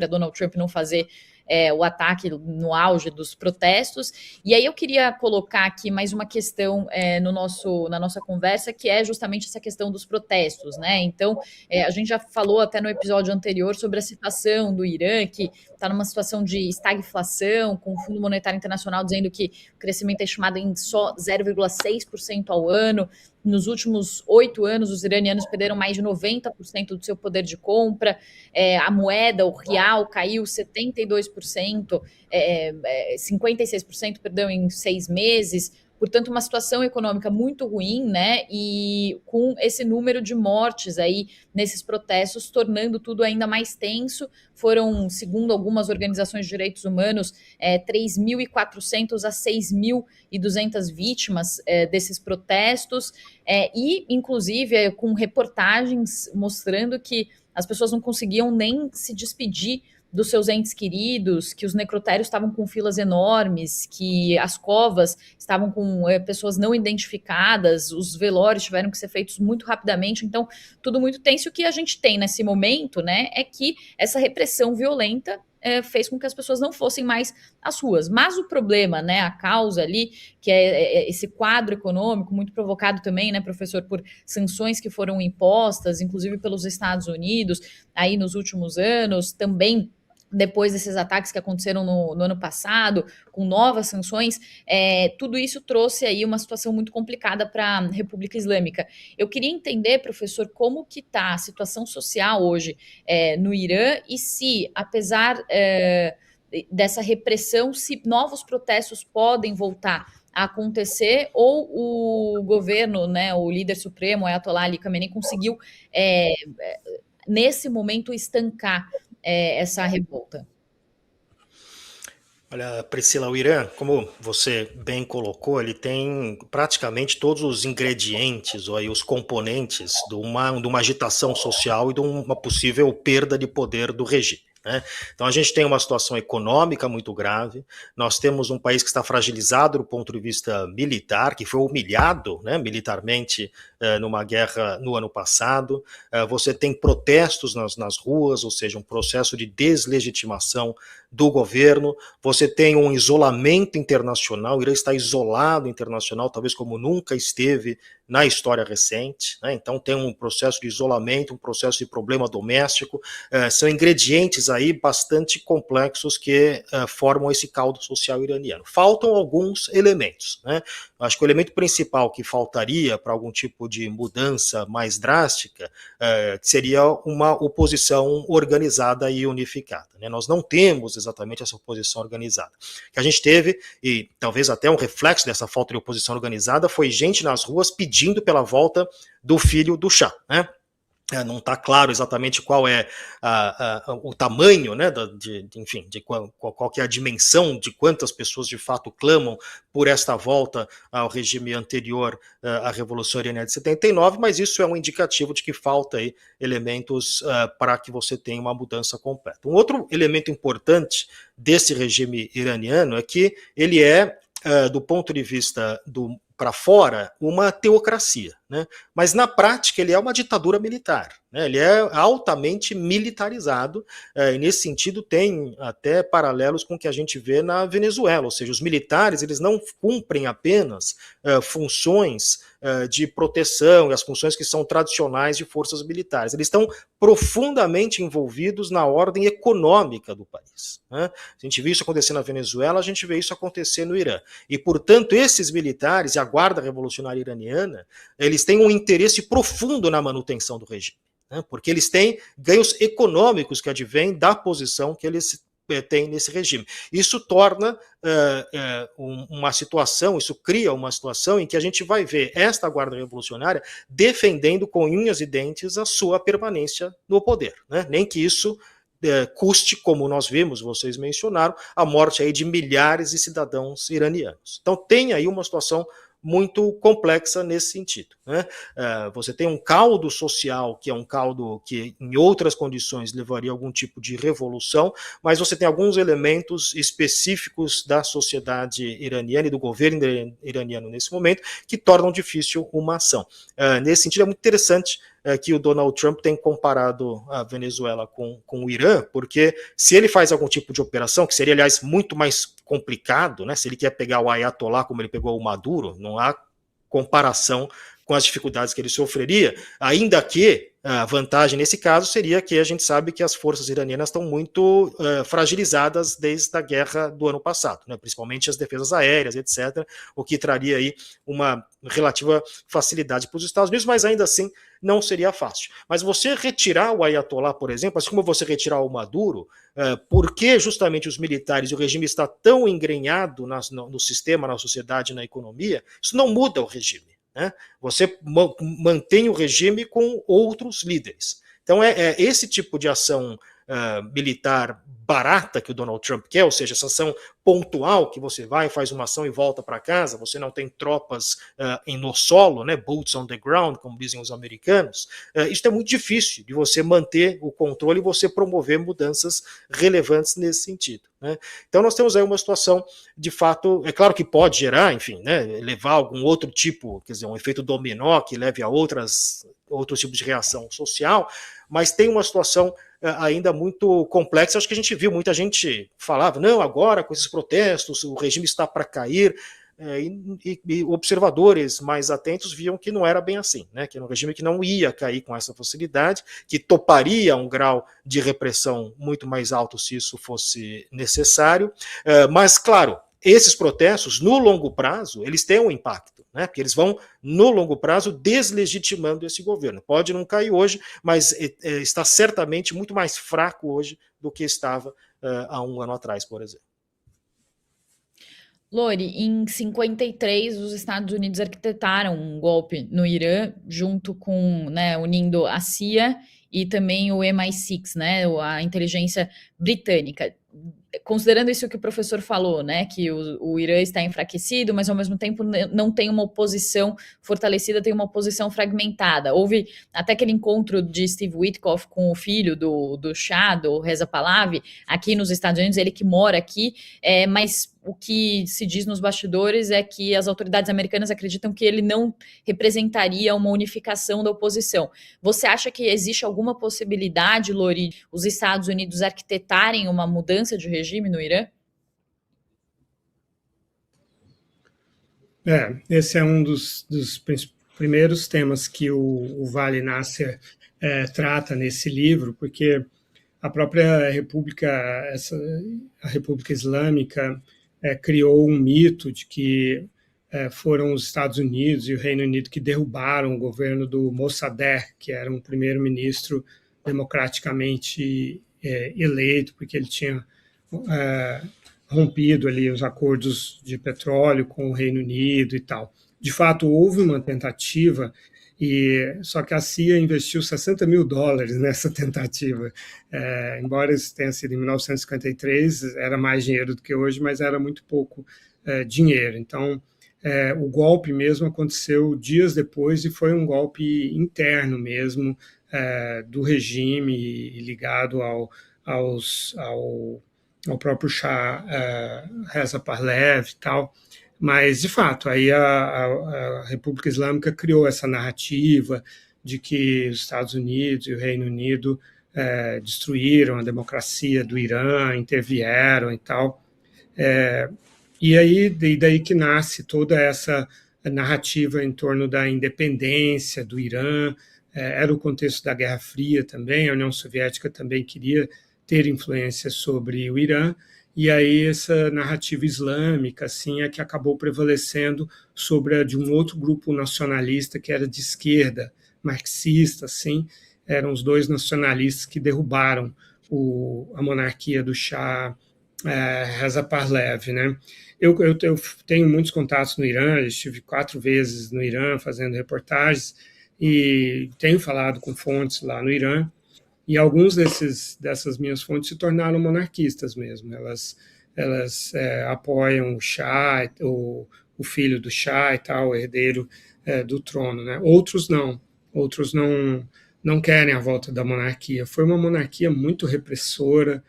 para Donald Trump não fazer o ataque no auge dos protestos. E aí eu queria colocar aqui mais uma questão na nossa conversa, que é justamente essa questão dos protestos, né? Então, a gente já falou até no episódio anterior sobre a situação do Irã, que está numa situação de estagflação, com o Fundo Monetário Internacional dizendo que o crescimento é estimado em só 0,6% ao ano. Nos últimos 8 anos, os iranianos perderam mais de 90% do seu poder de compra, a moeda, o real, caiu 72%, 56%, perdão, em 6 meses. Portanto, uma situação econômica muito ruim, né? E com esse número de mortes aí nesses protestos, tornando tudo ainda mais tenso. Foram, segundo algumas organizações de direitos humanos, 3.400 a 6.200 vítimas desses protestos, e, inclusive, com reportagens mostrando que as pessoas não conseguiam nem se despedir dos seus entes queridos, que os necrotérios estavam com filas enormes, que as covas estavam com pessoas não identificadas, os velórios tiveram que ser feitos muito rapidamente, então tudo muito tenso. O que a gente tem nesse momento, né, é que essa repressão violenta fez com que as pessoas não fossem mais às ruas. Mas o problema, né, a causa ali, que é esse quadro econômico muito provocado também, né, professor, por sanções que foram impostas, inclusive pelos Estados Unidos, aí nos últimos anos, também depois desses ataques que aconteceram no ano passado, com novas sanções, tudo isso trouxe aí uma situação muito complicada para a República Islâmica. Eu queria entender, professor, como que está a situação social hoje no Irã e se, apesar dessa repressão, se novos protestos podem voltar a acontecer, ou o governo, né, o líder supremo, Ayatollah Ali Khamenei, conseguiu, nesse momento, estancar essa revolta. Olha, Priscila, o Irã, como você bem colocou, ele tem praticamente todos os ingredientes ou aí os componentes de uma agitação social e de uma possível perda de poder do regime. Né? Então a gente tem uma situação econômica muito grave, nós temos um país que está fragilizado do ponto de vista militar, que foi humilhado, né, militarmente numa guerra no ano passado, você tem protestos nas ruas, ou seja, um processo de deslegitimação do governo, você tem um isolamento internacional, o Irã está isolado internacional, talvez como nunca esteve na história recente, né? Então tem um processo de isolamento, um processo de problema doméstico, são ingredientes aí bastante complexos que formam esse caldo social iraniano. Faltam alguns elementos, né? Acho que o elemento principal que faltaria para algum tipo de mudança mais drástica seria uma oposição organizada e unificada, né? Nós não temos exatamente essa oposição organizada. O que a gente teve, e talvez até um reflexo dessa falta de oposição organizada, foi gente nas ruas pedindo pela volta do filho do Shah, né? Não está claro exatamente qual é o tamanho, né, enfim, de qual que é a dimensão de quantas pessoas de fato clamam por esta volta ao regime anterior à Revolução Iraniana de 79, mas isso é um indicativo de que falta aí elementos para que você tenha uma mudança completa. Um outro elemento importante desse regime iraniano é que ele do ponto de vista para fora, uma teocracia, né? Mas na prática ele é uma ditadura militar, né? Ele é altamente militarizado, e nesse sentido tem até paralelos com o que a gente vê na Venezuela, ou seja, os militares eles não cumprem apenas funções de proteção e as funções que são tradicionais de forças militares, eles estão profundamente envolvidos na ordem econômica do país, né? A gente viu isso acontecer na Venezuela, a gente vê isso acontecer no Irã, e portanto esses militares e a Guarda Revolucionária Iraniana, eles têm um interesse profundo na manutenção do regime, né? Porque eles têm ganhos econômicos que advêm da posição que eles têm nesse regime. Isso torna uma situação, isso cria uma situação em que a gente vai ver esta Guarda Revolucionária defendendo com unhas e dentes a sua permanência no poder, né? Nem que isso custe, como nós vimos, vocês mencionaram, a morte aí de milhares de cidadãos iranianos. Então tem aí uma situação muito complexa nesse sentido, né? Você tem um caldo social, que é um caldo que em outras condições levaria a algum tipo de revolução, mas você tem alguns elementos específicos da sociedade iraniana e do governo iraniano nesse momento que tornam difícil uma ação. Nesse sentido é muito interessante que o Donald Trump tem comparado a Venezuela com o Irã, porque se ele faz algum tipo de operação, que seria, aliás, muito mais complicado, né, se ele quer pegar o Ayatollah como ele pegou o Maduro, não há comparação com as dificuldades que ele sofreria, ainda que a vantagem nesse caso seria que a gente sabe que as forças iranianas estão muito fragilizadas desde a guerra do ano passado, né, principalmente as defesas aéreas, etc., o que traria aí uma relativa facilidade para os Estados Unidos, mas ainda assim não seria fácil. Mas você retirar o Ayatollah, por exemplo, assim como você retirar o Maduro, porque justamente os militares e o regime está tão engrenhado no sistema, na sociedade, na economia, isso não muda o regime. Né? Você mantém o regime com outros líderes. Então é esse tipo de ação militar barata que o Donald Trump quer, ou seja, essa ação pontual que você vai, faz uma ação e volta para casa, você não tem tropas no solo, né, boots on the ground, como dizem os americanos, isso é muito difícil de você manter o controle e você promover mudanças relevantes nesse sentido. Né? Então nós temos aí uma situação, de fato, é claro que pode gerar, enfim, né, levar algum outro tipo, quer dizer, um efeito dominó que leve a outros tipos de reação social, mas tem uma situação ainda muito complexa. Acho que a gente viu, muita gente falava, não, agora com esses protestos, o regime está para cair, e observadores mais atentos viam que não era bem assim, né? Que era um regime que não ia cair com essa facilidade, que toparia um grau de repressão muito mais alto se isso fosse necessário, mas, claro, esses protestos, no longo prazo, eles têm um impacto, né? Porque eles vão, no longo prazo, deslegitimando esse governo. Pode não cair hoje, mas está certamente muito mais fraco hoje do que estava há um ano atrás, por exemplo. Lori, em 53, os Estados Unidos arquitetaram um golpe no Irã, junto com, né, unindo a CIA e também o MI6, né, a inteligência britânica. Considerando isso que o professor falou, né, que o Irã está enfraquecido, mas ao mesmo tempo não tem uma oposição fortalecida, tem uma oposição fragmentada. Houve até aquele encontro de Steve Witkoff com o filho do Shah, do Reza Pahlavi, aqui nos Estados Unidos, ele que mora aqui, mas o que se diz nos bastidores é que as autoridades americanas acreditam que ele não representaria uma unificação da oposição. Você acha que existe alguma possibilidade, Lori, os Estados Unidos arquitetarem uma mudança de regime no Irã? Esse é um dos primeiros temas que o Vali Nasser trata nesse livro, porque a própria a República Islâmica criou um mito de que foram os Estados Unidos e o Reino Unido que derrubaram o governo do Mossadegh, que era um primeiro-ministro democraticamente eleito, porque ele tinha rompido ali os acordos de petróleo com o Reino Unido e tal. De fato, houve uma tentativa, só que a CIA investiu $60 mil nessa tentativa. Embora isso tenha sido em 1953, era mais dinheiro do que hoje, mas era muito pouco dinheiro. Então, o golpe mesmo aconteceu dias depois e foi um golpe interno mesmo do regime ligado ao próprio Shah Reza Pahlavi e tal. Mas, de fato, aí a República Islâmica criou essa narrativa de que os Estados Unidos e o Reino Unido destruíram a democracia do Irã, intervieram e tal. E aí, daí que nasce toda essa narrativa em torno da independência do Irã. Era o contexto da Guerra Fria também, a União Soviética também queria ter influência sobre o Irã, e aí essa narrativa islâmica assim, é que acabou prevalecendo sobre a de um outro grupo nacionalista que era de esquerda, marxista, assim, eram os dois nacionalistas que derrubaram a monarquia do Shah Reza Pahlavi, né? Eu tenho muitos contatos no Irã, eu estive 4 vezes no Irã fazendo reportagens e tenho falado com fontes lá no Irã, e alguns dessas minhas fontes se tornaram monarquistas mesmo. Elas apoiam o Shah, o filho do Shah e tal, o herdeiro do trono, né? Outros não querem a volta da monarquia. Foi uma monarquia muito repressora,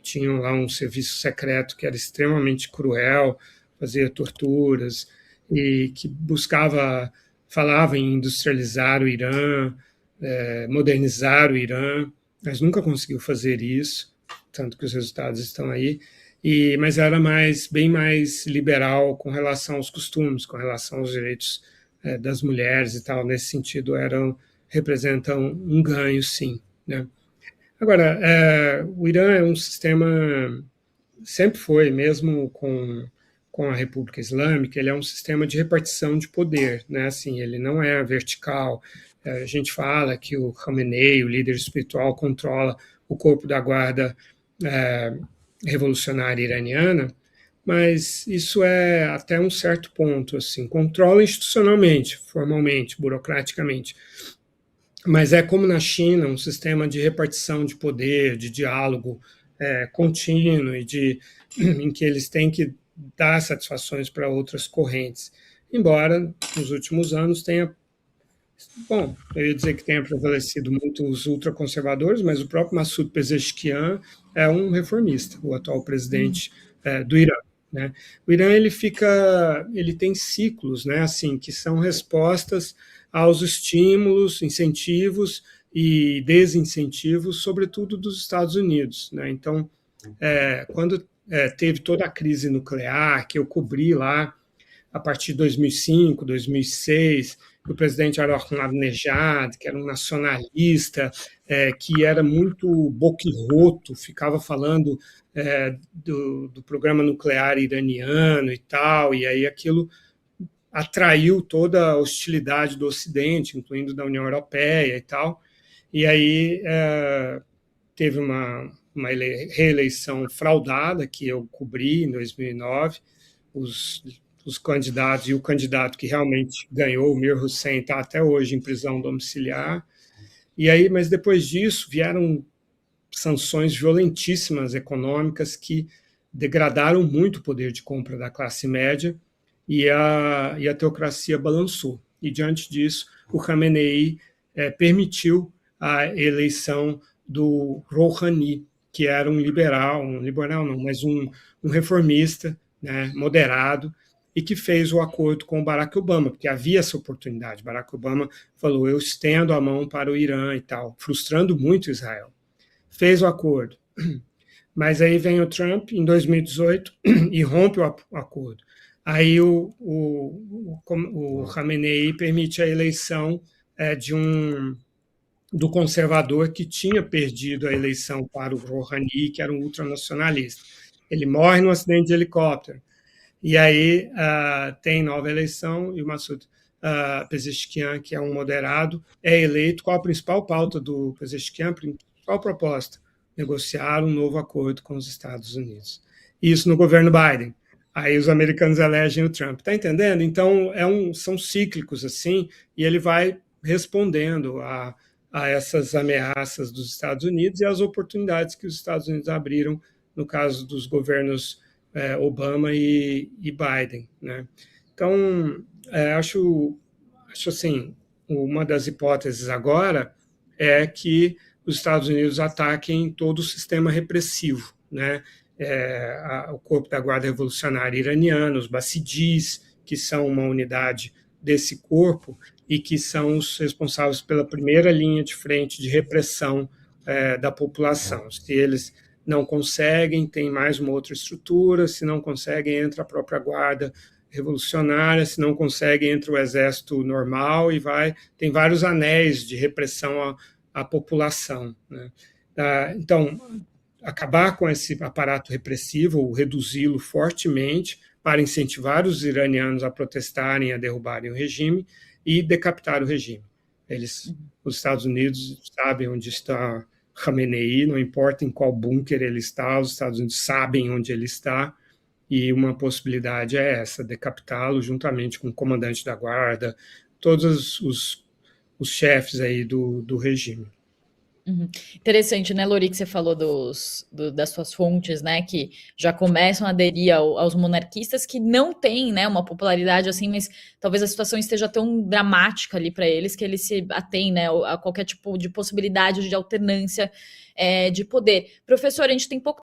tinham lá um serviço secreto que era extremamente cruel, fazia torturas e que buscava falava em industrializar o Irã, modernizar o Irã, mas nunca conseguiu fazer isso, tanto que os resultados estão aí. Mas era bem mais liberal com relação aos costumes, com relação aos direitos das mulheres e tal. Nesse sentido, representam um ganho, sim, né? Agora, o Irã é um sistema, sempre foi, mesmo com a República Islâmica, ele é um sistema de repartição de poder, né? Assim, ele não é vertical. A gente fala que o Khamenei, o líder espiritual, controla o corpo da guarda revolucionária iraniana, mas isso é até um certo ponto, assim, controla institucionalmente, formalmente, burocraticamente, mas é como na China, um sistema de repartição de poder, de diálogo contínuo e em que eles têm que dar satisfações para outras correntes, embora nos últimos anos eu ia dizer que tenha prevalecido muito os ultraconservadores, mas o próprio Massoud Pezeshkian é um reformista, o atual presidente do Irã, né? O Irã ele tem ciclos, né, assim, que são respostas aos estímulos, incentivos e desincentivos, sobretudo dos Estados Unidos, né? Então, quando teve toda a crise nuclear que eu cobri lá a partir de 2005, 2006, o presidente Ahmadinejad, que era um nacionalista, que era muito boquirroto, ficava falando do programa nuclear iraniano e tal, e aí aquilo atraiu toda a hostilidade do Ocidente, incluindo da União Europeia e tal, e aí teve uma reeleição fraudada que eu cobri em 2009, os candidatos, e o candidato que realmente ganhou, o Mir Hussein, está até hoje em prisão domiciliar. Mas depois disso vieram sanções violentíssimas econômicas que degradaram muito o poder de compra da classe média e a teocracia balançou. E diante disso, o Khamenei permitiu a eleição do Rouhani, que era um liberal não, mas um reformista, né, moderado, e que fez o acordo com o Barack Obama, porque havia essa oportunidade. Barack Obama falou, eu estendo a mão para o Irã e tal, frustrando muito Israel. Fez o acordo. Mas aí vem o Trump, em 2018, e rompe o acordo. Aí o Khamenei permite a eleição do conservador que tinha perdido a eleição para o Rouhani, que era um ultranacionalista. Ele morre num acidente de helicóptero. E aí tem nova eleição e o Massoud Pezeshkian, que é um moderado, é eleito. Qual a principal pauta do Pezeshkian? Qual a proposta? Negociar um novo acordo com os Estados Unidos. Isso no governo Biden. Aí os americanos elegem o Trump. Está entendendo? Então, são cíclicos, assim, e ele vai respondendo a essas ameaças dos Estados Unidos e às oportunidades que os Estados Unidos abriram no caso dos governos Obama e Biden, né? Então, acho assim, uma das hipóteses agora é que os Estados Unidos ataquem todo o sistema repressivo, né? O corpo da Guarda Revolucionária Iraniana, os Bassidis, que são uma unidade desse corpo e que são os responsáveis pela primeira linha de frente de repressão da população. Se eles não conseguem, tem mais uma outra estrutura, se não conseguem, entra a própria guarda revolucionária, se não conseguem, entra o exército normal tem vários anéis de repressão à população, né? Então, acabar com esse aparato repressivo, ou reduzi-lo fortemente, para incentivar os iranianos a protestarem, a derrubarem o regime e decapitar o regime. Os Estados Unidos sabem onde está Khamenei, não importa em qual bunker ele está, os Estados Unidos sabem onde ele está, e uma possibilidade é essa, decapitá-lo juntamente com o comandante da guarda, todos os chefes aí do regime. Uhum. Interessante, né, Lori, que você falou das suas fontes, né, que já começam a aderir aos monarquistas, que não têm, né, uma popularidade assim, mas talvez a situação esteja tão dramática ali para eles que eles se atêm, né, a qualquer tipo de possibilidade de alternância de poder. Professor, a gente tem pouco